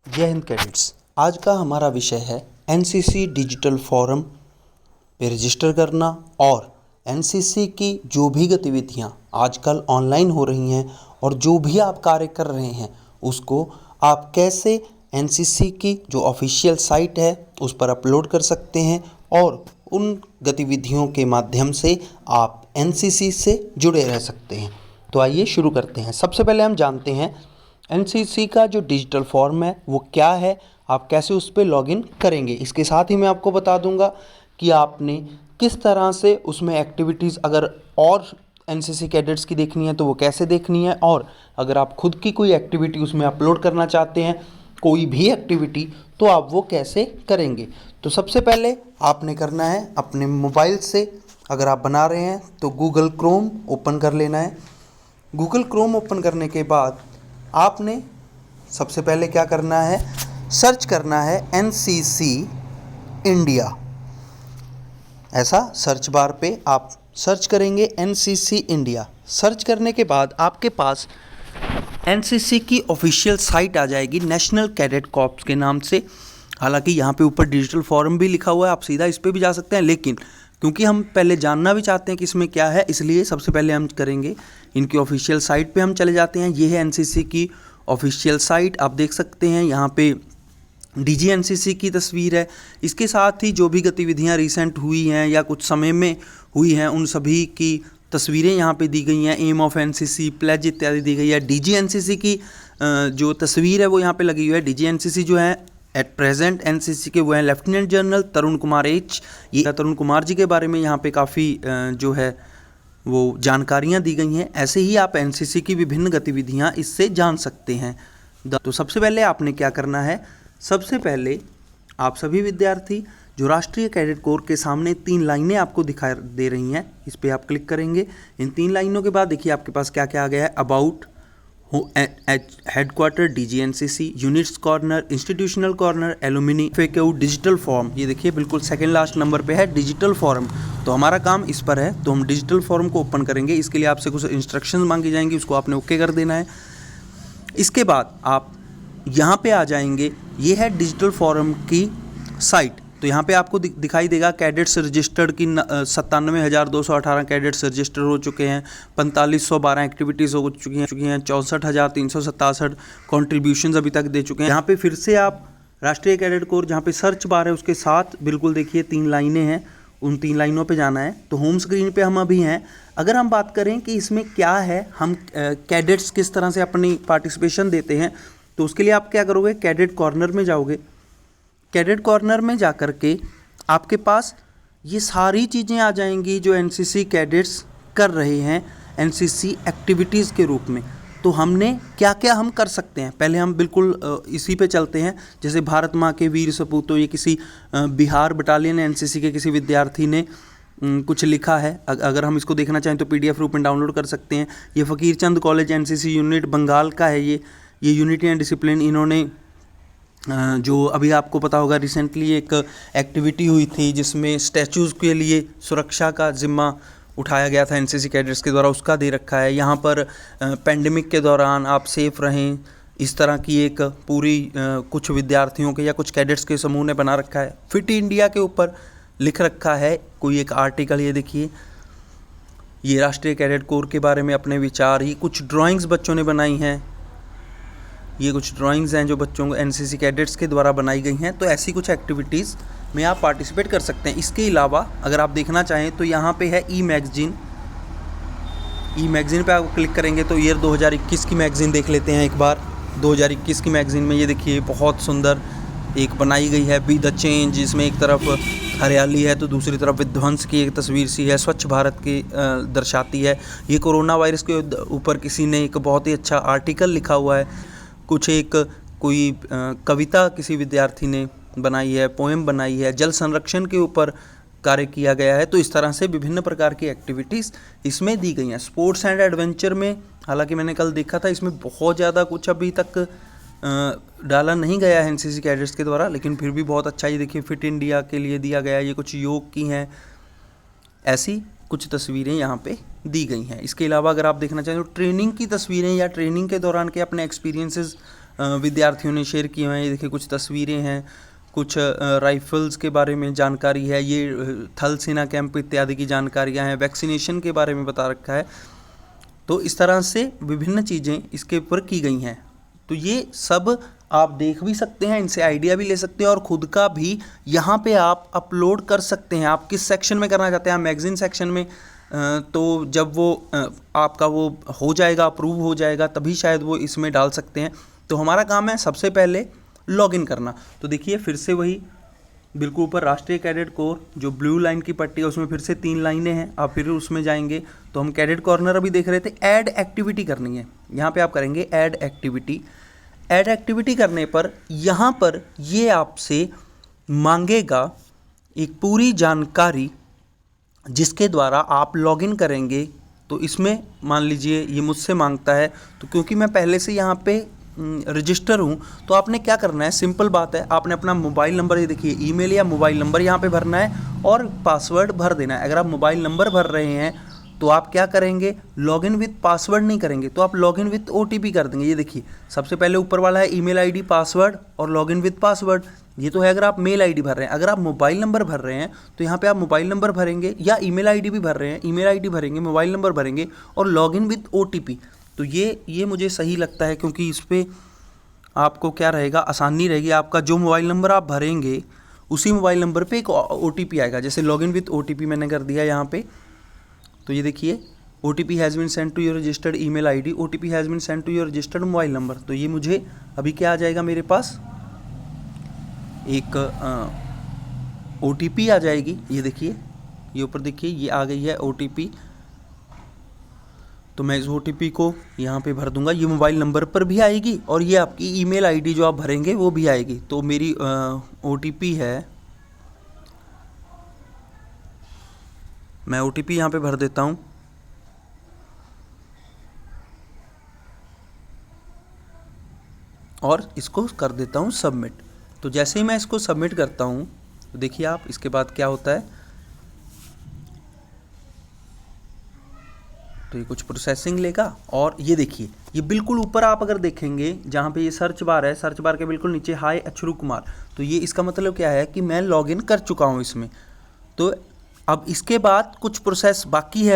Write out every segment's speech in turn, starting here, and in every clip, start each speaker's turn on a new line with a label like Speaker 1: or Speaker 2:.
Speaker 1: जय हिंद कैडेट्स। आज का हमारा विषय है एनसीसी डिजिटल फोरम पे रजिस्टर करना और एनसीसी की जो भी गतिविधियां आजकल ऑनलाइन हो रही हैं और जो भी आप कार्य कर रहे हैं उसको आप कैसे एनसीसी की जो ऑफिशियल साइट है उस पर अपलोड कर सकते हैं और उन गतिविधियों के माध्यम से आप एनसीसी से जुड़े रह सकते हैं। तो आइए शुरू करते हैं। सबसे पहले हम जानते हैं एनसीसी का जो डिजिटल फॉर्म है वो क्या है, आप कैसे उस पर लॉगिन करेंगे। इसके साथ ही मैं आपको बता दूंगा कि आपने किस तरह से उसमें एक्टिविटीज़ अगर और एनसीसी कैडेट्स की देखनी है तो वो कैसे देखनी है, और अगर आप खुद की कोई एक्टिविटी उसमें अपलोड करना चाहते हैं, कोई भी एक्टिविटी, तो आप वो कैसे करेंगे। तो सबसे पहले आपने करना है अपने मोबाइल से, अगर आप बना रहे हैं तो गूगल क्रोम ओपन कर लेना है। गूगल क्रोम ओपन करने के बाद आपने सबसे पहले क्या करना है, सर्च करना है एनसीसी इंडिया। ऐसा सर्च बार पे आप सर्च करेंगे एनसीसी इंडिया। सर्च करने के बाद आपके पास एनसीसी की ऑफिशियल साइट आ जाएगी नेशनल कैडेट कॉर्प्स के नाम से। हालांकि यहाँ पे ऊपर डिजिटल फॉर्म भी लिखा हुआ है, आप सीधा इस पर भी जा सकते हैं, लेकिन क्योंकि हम पहले जानना भी चाहते हैं कि इसमें क्या है, इसलिए सबसे पहले हम करेंगे इनकी ऑफिशियल साइट पे हम चले जाते हैं। ये है एनसीसी की ऑफिशियल साइट, आप देख सकते हैं यहाँ पे डीजी एनसीसी की तस्वीर है। इसके साथ ही जो भी गतिविधियाँ रिसेंट हुई हैं या कुछ समय में हुई हैं उन सभी की तस्वीरें यहाँ पे दी गई हैं। एम ऑफ एनसीसी, प्लेज इत्यादि दी गई है। डीजी एनसीसी की जो तस्वीर है वो यहाँ पे लगी हुई है। डीजी एनसीसी जो है एट प्रेजेंट एनसीसी के वो हैं लेफ्टिनेंट जनरल तरुण कुमार एच। ये तरुण कुमार जी के बारे में यहाँ पे काफ़ी जो है वो जानकारियाँ दी गई हैं। ऐसे ही आप एनसीसी की विभिन्न गतिविधियाँ इससे जान सकते हैं। तो सबसे पहले आपने क्या करना है, सबसे पहले आप सभी विद्यार्थी जो राष्ट्रीय कैडेट कोर के सामने 3 लाइनें आपको दिखा दे रही हैं, इस पर आप क्लिक करेंगे। इन 3 लाइनों के बाद देखिए आपके पास क्या क्या आ गया है, about, headquarter DG NCC, units corner, institutional corner, alumni, FAQ, digital form. ये देखिए बिल्कुल सेकंड लास्ट नंबर पे है डिजिटल फॉर्म। तो हमारा काम इस पर है, तो हम डिजिटल फॉर्म को ओपन करेंगे। इसके लिए आपसे कुछ इंस्ट्रक्शंस मांगी जाएंगी, उसको आपने ओके कर देना है। इसके बाद आप यहाँ पे आ जाएंगे, ये है डिजिटल फॉर्म की साइट। तो यहाँ पे आपको दिखाई देगा कैडेट्स रजिस्टर्ड की 97,218 कैडेट्स रजिस्टर हो चुके हैं, 4512 एक्टिविटीज़ हो चुकी हैं, 64,367 कॉन्ट्रीब्यूशंस अभी तक दे चुके हैं। यहाँ पे फिर से आप राष्ट्रीय कैडेट कोर जहाँ पे सर्च बार है उसके साथ बिल्कुल देखिए 3 लाइनें हैं, उन 3 लाइनों पे जाना है। तो होम स्क्रीन पे हम अभी हैं। अगर हम बात करें कि इसमें क्या है, हम कैडेट्स किस तरह से अपनी पार्टिसिपेशन देते हैं, तो उसके लिए आप क्या करोगे, कैडेट कॉर्नर में जाओगे। कैडेट कॉर्नर में जा कर के आपके पास ये सारी चीज़ें आ जाएंगी जो एनसीसी कैडेट्स कर रहे हैं एनसीसी एक्टिविटीज़ के रूप में। तो हमने क्या क्या हम कर सकते हैं, पहले हम बिल्कुल इसी पे चलते हैं। जैसे भारत माँ के वीर सपूतों, ये किसी बिहार बटालियन एनसीसी के किसी विद्यार्थी ने कुछ लिखा है। अगर हम इसको देखना चाहें तो PDF रूप में डाउनलोड कर सकते हैं। ये फ़कीर चंद कॉलेज एनसीसी यूनिट बंगाल का है। ये यूनिटी एंड डिसिप्लिन, इन्होंने जो अभी आपको पता होगा रिसेंटली एक एक्टिविटी हुई थी जिसमें स्टैचूज़ के लिए सुरक्षा का जिम्मा उठाया गया था एनसीसी कैडेट्स के द्वारा, उसका दे रखा है। यहाँ पर पेंडेमिक के दौरान आप सेफ रहें, इस तरह की एक पूरी कुछ विद्यार्थियों के या कुछ कैडेट्स के समूह ने बना रखा है। फिट इंडिया के ऊपर लिख रखा है कोई एक आर्टिकल, ये देखिए, ये राष्ट्रीय कैडेट कोर के बारे में अपने विचार। ये कुछ ड्राइंग्स बच्चों ने बनाई हैं, ये कुछ ड्राइंग्स हैं जो बच्चों को एनसीसी कैडेट्स के द्वारा बनाई गई हैं। तो ऐसी कुछ एक्टिविटीज़ में आप पार्टिसिपेट कर सकते हैं। इसके अलावा अगर आप देखना चाहें तो यहाँ पे है ई मैगज़ीन पे आप क्लिक करेंगे तो ईयर 2021 की मैगज़ीन देख लेते हैं एक बार। 2021 की मैगज़ीन में ये देखिए बहुत सुंदर एक बनाई गई है, बी द चेंज, जिसमें एक तरफ हरियाली है तो दूसरी तरफ विध्वंस की एक तस्वीर सी है, स्वच्छ भारत की दर्शाती है। ये कोरोना वायरस के ऊपर किसी ने एक बहुत ही अच्छा आर्टिकल लिखा हुआ है। कुछ एक कोई कविता किसी विद्यार्थी ने बनाई है, पोएम बनाई है, जल संरक्षण के ऊपर कार्य किया गया है। तो इस तरह से विभिन्न प्रकार की एक्टिविटीज़ इसमें दी गई हैं। स्पोर्ट्स एंड एडवेंचर में हालांकि मैंने कल देखा था इसमें बहुत ज़्यादा कुछ अभी तक डाला नहीं गया है एनसीसी कैडेट्स के द्वारा, लेकिन फिर भी बहुत अच्छा। ये देखिए फिट इंडिया के लिए दिया गया है, ये कुछ योग की हैं, ऐसी कुछ तस्वीरें यहाँ पे दी गई हैं। इसके अलावा अगर आप देखना चाहें तो ट्रेनिंग की तस्वीरें या ट्रेनिंग के दौरान के अपने एक्सपीरियंसेस विद्यार्थियों ने शेयर किए हैं। ये देखिए कुछ तस्वीरें हैं, कुछ राइफल्स के बारे में जानकारी है, ये थल सेना कैंप इत्यादि की जानकारियाँ हैं, वैक्सीनेशन के बारे में बता रखा है। तो इस तरह से विभिन्न चीज़ें इसके ऊपर की गई हैं। तो ये सब आप देख भी सकते हैं, इनसे आइडिया भी ले सकते हैं और ख़ुद का भी यहाँ पे आप अपलोड कर सकते हैं। आप किस सेक्शन में करना चाहते हैं, आप मैगज़ीन सेक्शन में, तो जब वो आपका वो हो जाएगा, अप्रूव हो जाएगा, तभी शायद वो इसमें डाल सकते हैं। तो हमारा काम है सबसे पहले लॉगिन करना। तो देखिए फिर से वही बिल्कुल ऊपर राष्ट्रीय कैडेट कोर जो ब्लू लाइन की पट्टी है उसमें फिर से 3 लाइनें हैं। आप फिर उसमें जाएंगे तो हम कैडेट कॉर्नर अभी देख रहे थे, ऐड एक्टिविटी करनी है। यहाँ पे आप करेंगे ऐड एक्टिविटी। ऐड एक्टिविटी करने पर यहाँ पर ये आपसे मांगेगा एक पूरी जानकारी जिसके द्वारा आप लॉगिन करेंगे। तो इसमें मान लीजिए ये मुझसे मांगता है, तो क्योंकि मैं पहले से यहाँ पे रजिस्टर हूँ तो आपने क्या करना है, सिंपल बात है, आपने अपना मोबाइल नंबर, ये देखिए ईमेल या मोबाइल नंबर यहाँ पे भरना है और पासवर्ड भर देना है। अगर आप मोबाइल नंबर भर रहे हैं तो आप क्या करेंगे, लॉगिन विथ पासवर्ड नहीं करेंगे, तो आप लॉगिन विथ OTP कर देंगे। ये देखिए सबसे पहले ऊपर वाला है ईमेल ID पासवर्ड और लॉगिन विथ पासवर्ड, ये तो है अगर आप मेल ID भर रहे हैं। अगर आप मोबाइल नंबर भर रहे हैं तो यहाँ पे आप मोबाइल नंबर भरेंगे या ईमेल ID भी भर रहे हैं, ईमेल ID भरेंगे, मोबाइल नंबर भरेंगे और लॉगिन विथ OTP। तो ये मुझे सही लगता है क्योंकि इस पर आपको क्या रहेगा, आसानी रहेगी। आपका जो मोबाइल नंबर आप भरेंगे उसी मोबाइल नंबर पे एक OTP आएगा। जैसे लॉगिन विथ OTP मैंने कर दिया यहाँ पे, तो ये देखिए OTP has been send to your registered email ID, OTP has been send to your registered mobile number. तो ये मुझे अभी क्या आ जाएगा, मेरे पास एक OTP आ जाएगी। ये देखिए ये ऊपर देखिए ये आ गई है OTP। तो मैं इस OTP को यहाँ पे भर दूंगा, ये मोबाइल नंबर पर भी आएगी और ये आपकी ईमेल ID जो आप भरेंगे वो भी आएगी। तो मेरी OTP है, मैं OTP यहाँ पे भर देता हूँ और इसको कर देता हूँ सबमिट। तो जैसे ही मैं इसको सबमिट करता हूँ तो देखिए आप इसके बाद क्या होता है, तो ये कुछ प्रोसेसिंग लेगा और ये देखिए ये बिल्कुल ऊपर आप अगर देखेंगे जहाँ पे ये सर्च बार है, सर्च बार के बिल्कुल नीचे हाय अचरू कुमार, तो ये इसका मतलब क्या है कि मैं लॉगिन कर चुका हूँ इसमें। तो अब इसके बाद कुछ प्रोसेस बाकी है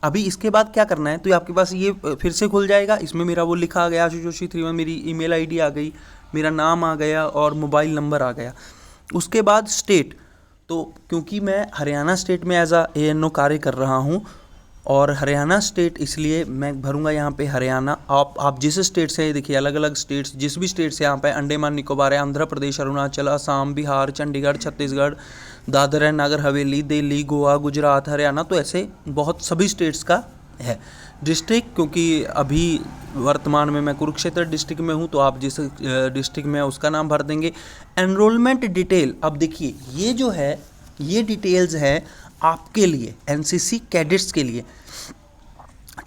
Speaker 1: अभी इसके बाद क्या करना है, तो आपके पास ये फिर से खुल जाएगा। इसमें मेरा वो लिखा आ गया आशुष जोशी 31, मेरी ईमेल ID आ गई, मेरा नाम आ गया और मोबाइल नंबर आ गया। उसके बाद स्टेट, तो क्योंकि मैं हरियाणा स्टेट में एज ANO कार्य कर रहा हूँ और हरियाणा स्टेट इसलिए मैं भरूंगा यहाँ पे हरियाणा। आप जिस स्टेट से, देखिए अलग अलग स्टेट्स, जिस भी स्टेट से यहाँ पे अंडमान निकोबार है, आंध्र प्रदेश, अरुणाचल, असम, बिहार, चंडीगढ़, छत्तीसगढ़, दादर है, नागर हवेली, दिल्ली, गोवा, गुजरात, हरियाणा, तो ऐसे बहुत सभी स्टेट्स का है। डिस्ट्रिक्ट, क्योंकि अभी वर्तमान में मैं कुरुक्षेत्र डिस्ट्रिक्ट में हूँ तो आप जिस डिस्ट्रिक्ट में उसका नाम भर देंगे। एनरोलमेंट डिटेल, अब देखिए ये जो है ये डिटेल्स है आपके लिए, NCC कैडेट्स के लिए।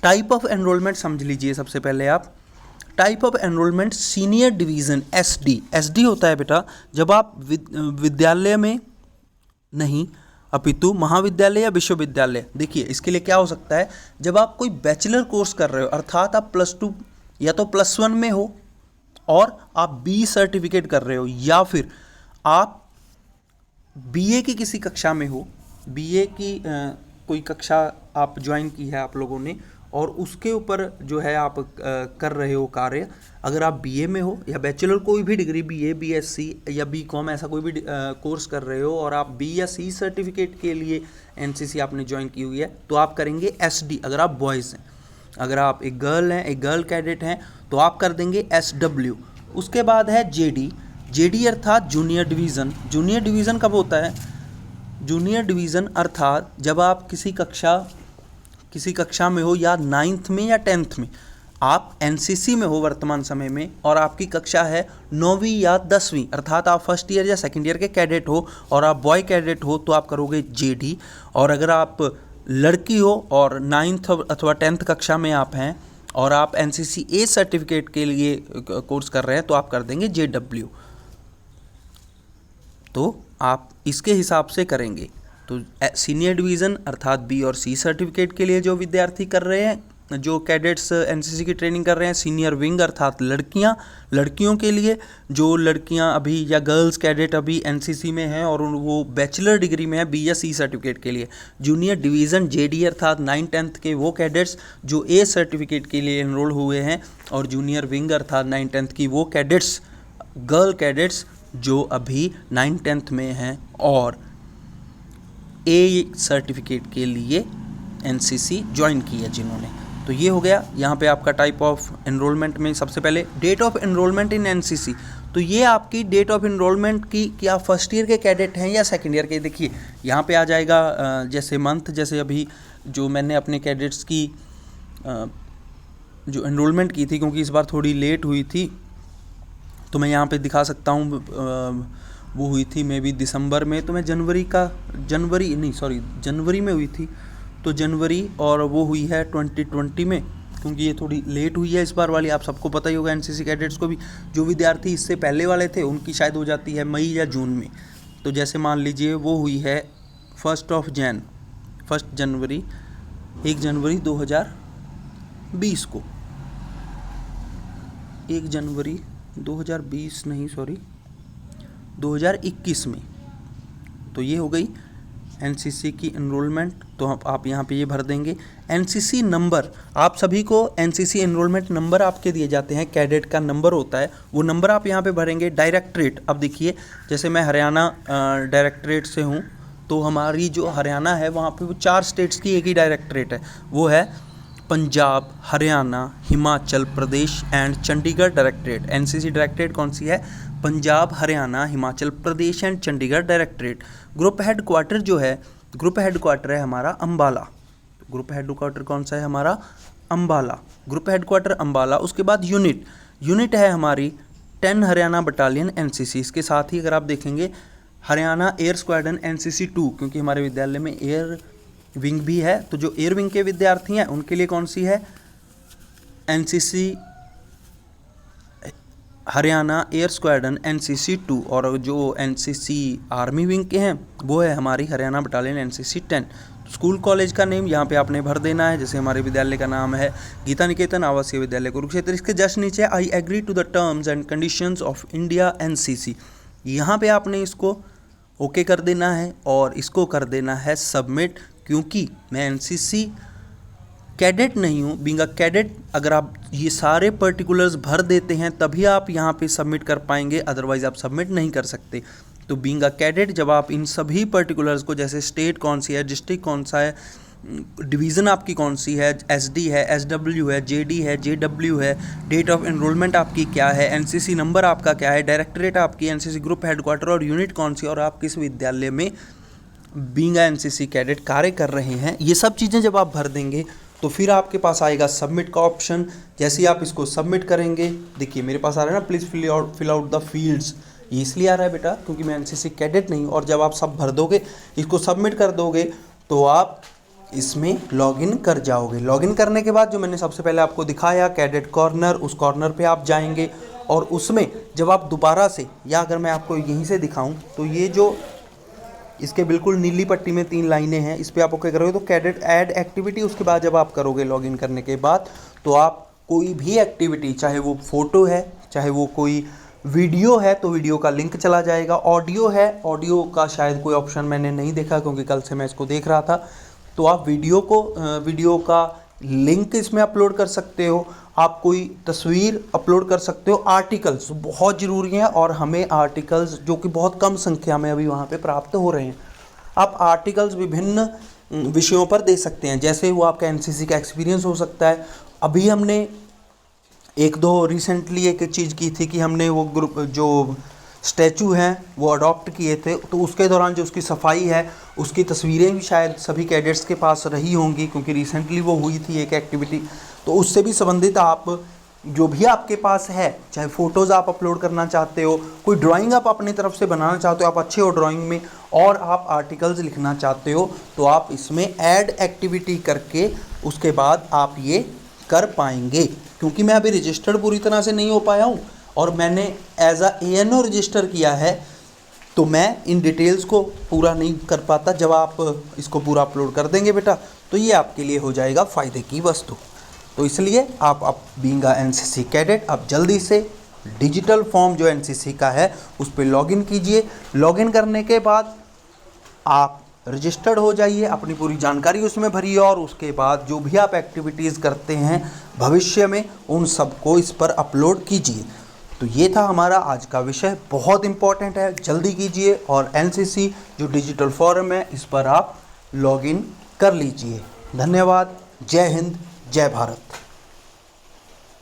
Speaker 1: टाइप ऑफ एनरोलमेंट समझ लीजिए सबसे पहले आप। Type of enrolment senior division SD होता है बेटा जब आप विद्यालय में नहीं अपितु महाविद्यालय या विश्वविद्यालय। देखिए इसके लिए क्या हो सकता है, जब आप कोई बैचलर कोर्स कर रहे हो अर्थात आप +2 या तो +1 में हो और आप B सर्टिफिकेट कर रहे हो, या फिर आप BA की किसी कक्षा में हो, BA की कोई कक्षा आप ज्वाइन की है आप लोगों ने और उसके ऊपर जो है आप कर रहे हो कार्य। अगर आप BA में हो या बैचलर कोई भी डिग्री BA, BSc या BCom ऐसा कोई भी कोर्स कर रहे हो और आप B या C सर्टिफिकेट के लिए NCC आपने ज्वाइन की हुई है तो आप करेंगे SD। अगर आप बॉयज़ हैं, अगर आप एक गर्ल हैं, एक गर्ल कैडेट हैं तो आप कर देंगे SW। उसके बाद है JD अर्थात जूनियर डिवीज़न। जूनियर डिवीज़न कब होता है, जूनियर डिवीज़न अर्थात जब आप किसी कक्षा में हो या 9th में या 10th में, आप NCC में हो वर्तमान समय में और आपकी कक्षा है 9वीं या 10वीं, अर्थात आप फर्स्ट ईयर या सेकंड ईयर के कैडेट हो और आप बॉय कैडेट हो तो आप करोगे JD। और अगर आप लड़की हो और 9th अथवा 10th कक्षा में आप हैं और आप NCC A सर्टिफिकेट के लिए कोर्स कर रहे हैं तो आप कर देंगे JW। तो आप इसके हिसाब से करेंगे। तो सीनियर डिवीज़न अर्थात B और C सर्टिफिकेट के लिए जो विद्यार्थी कर रहे हैं जो कैडेट्स एनसीसी की ट्रेनिंग कर रहे हैं, सीनियर विंग अर्थात लड़कियों के लिए, जो लड़कियां अभी या गर्ल्स कैडेट अभी एनसीसी में हैं और वो बैचलर डिग्री में है BSc सर्टिफिकेट के लिए, जूनियर डिवीज़न JD अर्थात 9th-10th के वो कैडेट्स जो A सर्टिफिकेट के लिए एनरोल हुए हैं, और जूनियर विंग अर्थात 9th-10th की वो कैडेट्स, गर्ल कैडेट्स जो अभी 9th-10th में हैं और A सर्टिफिकेट के लिए एनसीसी ज्वाइन की है जिन्होंने। तो ये हो गया यहाँ पे आपका टाइप ऑफ एनरोलमेंट में। सबसे पहले date of enrolment in NCC, तो ये आपकी डेट ऑफ एनरोलमेंट की कि आप फर्स्ट ईयर के कैडेट हैं या सेकंड ईयर के। देखिए यहाँ पे आ जाएगा जैसे मंथ, जैसे अभी जो मैंने अपने कैडेट्स की जो एनरोलमेंट की थी, क्योंकि इस बार थोड़ी लेट हुई थी, तो मैं यहाँ पे दिखा सकता हूँ। वो हुई थी मे बी दिसंबर में, तो मैं जनवरी में हुई थी, तो जनवरी, और वो हुई है 2020 में, क्योंकि ये थोड़ी लेट हुई है इस बार वाली। आप सबको पता ही होगा एनसीसी कैडेट्स को भी, जो विद्यार्थी इससे पहले वाले थे उनकी शायद हो जाती है मई या जून में। तो जैसे मान लीजिए वो हुई है 1 जनवरी 2020 को, 1 जनवरी 2021 में। तो ये हो गई एनसीसी की एनरोलमेंट। तो आप यहाँ पे ये भर देंगे एनसीसी नंबर। आप सभी को एनसीसी एनरोलमेंट नंबर आपके दिए जाते हैं, कैडेट का नंबर होता है, वो नंबर आप यहाँ पे भरेंगे। डायरेक्टरेट, अब देखिए जैसे मैं हरियाणा डायरेक्टरेट से हूँ, तो हमारी जो हरियाणा है वहाँ पे वो 4 स्टेट्स की एक ही डायरेक्टरेट है, वो है Punjab, Haryana, Himachal Pradesh and Chandigarh directorate. NCC directorate कौन सी है? Punjab, Haryana, Himachal Pradesh and Chandigarh directorate. Group headquarter जो है, ग्रुप हेडक्वार्टर है हमारा अम्बाला। ग्रुप हेडक्वार्टर कौन सा है हमारा? अम्बाला। Group headquarter Ambala. उसके बाद यूनिट है हमारी 10 हरियाणा बटालियन एनसीसी। इसके साथ ही अगर आप देखेंगे हरियाणा एयर स्क्वाड्रन एनसीसी 2, क्योंकि हमारे विद्यालय में एयर विंग भी है, तो जो एयर विंग के विद्यार्थी हैं उनके लिए कौन सी है? NCC Haryana air squadron NCC 2, और जो एनसीसी आर्मी विंग के हैं वो है हमारी Haryana battalion NCC 10। School college का नेम यहाँ पे आपने भर देना है, जैसे हमारे विद्यालय का नाम है गीता निकेतन आवासीय विद्यालय कुरुक्षेत्र। इसके जस्ट नीचे I agree to the terms and conditions of India NCC, यहाँ पे आपने इसको ओके कर देना है और इसको कर देना है सबमिट। क्योंकि मैं एनसीसी कैडेट नहीं हूँ, बीइंग अ कैडेट अगर आप ये सारे पर्टिकुलर्स भर देते हैं तभी आप यहाँ पे सबमिट कर पाएंगे, अदरवाइज आप सबमिट नहीं कर सकते। तो बीइंग अ कैडेट जब आप इन सभी पर्टिकुलर्स को, जैसे स्टेट कौन सी है, डिस्ट्रिक्ट कौन सा है, डिवीज़न आपकी कौन सी है, एसडी है, एसडब्ल्यू है, जेडी है, जेडब्ल्यू है, डेट ऑफ एनरोलमेंट आपकी क्या है, एनसीसी नंबर आपका क्या है, डायरेक्टरेट आपकी, एनसीसी ग्रुप हेडक्वार्टर और यूनिट कौन सी, और आप किस विद्यालय में बीइंग एनसीसी कैडेट कार्य कर रहे हैं, ये सब चीज़ें जब आप भर देंगे तो फिर आपके पास आएगा सबमिट का ऑप्शन। जैसे ही आप इसको सबमिट करेंगे, देखिए मेरे पास आ रहा है ना, please fill out the fields. ये इसलिए आ रहा है बेटा क्योंकि मैं एनसीसी कैडेट नहीं हूँ, और जब आप सब भर दोगे, इसको सबमिट कर दोगे, तो आप इसमें लॉगिन कर जाओगे। लॉगिन करने के बाद जो मैंने सबसे पहले आपको दिखाया कैडेट कॉर्नर, उस कॉर्नर पे आप जाएंगे, और उसमें जब आप दोबारा से, या अगर मैं आपको यहीं से दिखाऊं, तो ये जो इसके बिल्कुल नीली पट्टी में 3 लाइनें हैं, इस पर आप ओके करोगे तो कैडेट ऐड एक्टिविटी, उसके बाद जब आप करोगे लॉगिन करने के बाद, तो आप कोई भी एक्टिविटी, चाहे वो फोटो है, चाहे वो कोई वीडियो है तो वीडियो का लिंक चला जाएगा, ऑडियो है, ऑडियो का शायद कोई ऑप्शन मैंने नहीं देखा क्योंकि कल से मैं इसको देख रहा था, तो आप वीडियो का लिंक इसमें अपलोड कर सकते हो, आप कोई तस्वीर अपलोड कर सकते हो। आर्टिकल्स बहुत ज़रूरी हैं, और हमें आर्टिकल्स जो कि बहुत कम संख्या में अभी वहाँ पे प्राप्त हो रहे हैं, आप आर्टिकल्स विभिन्न विषयों पर दे सकते हैं। जैसे वो आपका एनसीसी का एक्सपीरियंस हो सकता है। अभी हमने रिसेंटली एक चीज़ की थी कि हमने वो ग्रुप जो स्टैचू हैं वो अडॉप्ट किए थे, तो उसके दौरान जो उसकी सफाई है उसकी तस्वीरें भी शायद सभी कैडेट्स के पास रही होंगी, क्योंकि रिसेंटली वो हुई थी एक एक्टिविटी। तो उससे भी संबंधित आप जो भी आपके पास है, चाहे फ़ोटोज़ आप अपलोड करना चाहते हो, कोई ड्राइंग आप अपनी तरफ से बनाना चाहते हो, आप अच्छे हो ड्राइंग में, और आप आर्टिकल्स लिखना चाहते हो, तो आप इसमें ऐड एक्टिविटी करके उसके बाद आप ये कर पाएंगे। क्योंकि मैं अभी रजिस्टर्ड पूरी तरह से नहीं हो पाया हूँ, और मैंने एज अ ANO रजिस्टर किया है, तो मैं इन डिटेल्स को पूरा नहीं कर पाता। जब आप इसको पूरा अपलोड कर देंगे बेटा, तो ये आपके लिए हो जाएगा फ़ायदे की वस्तु। तो इसलिए आप बीइंग एनसीसी कैडेट आप जल्दी से डिजिटल फॉर्म जो एनसीसी का है उस पर लॉगिन कीजिए। लॉगिन करने के बाद आप रजिस्टर्ड हो जाइए, अपनी पूरी जानकारी उसमें भरिए और उसके बाद जो भी आप एक्टिविटीज़ करते हैं भविष्य में उन सबको इस पर अपलोड कीजिए। तो ये था हमारा आज का विषय, बहुत इम्पॉर्टेंट है, जल्दी कीजिए और एनसीसी जो डिजिटल फॉरम है इस पर आप लॉगिन कर लीजिए। धन्यवाद। जय हिंद, जय भारत।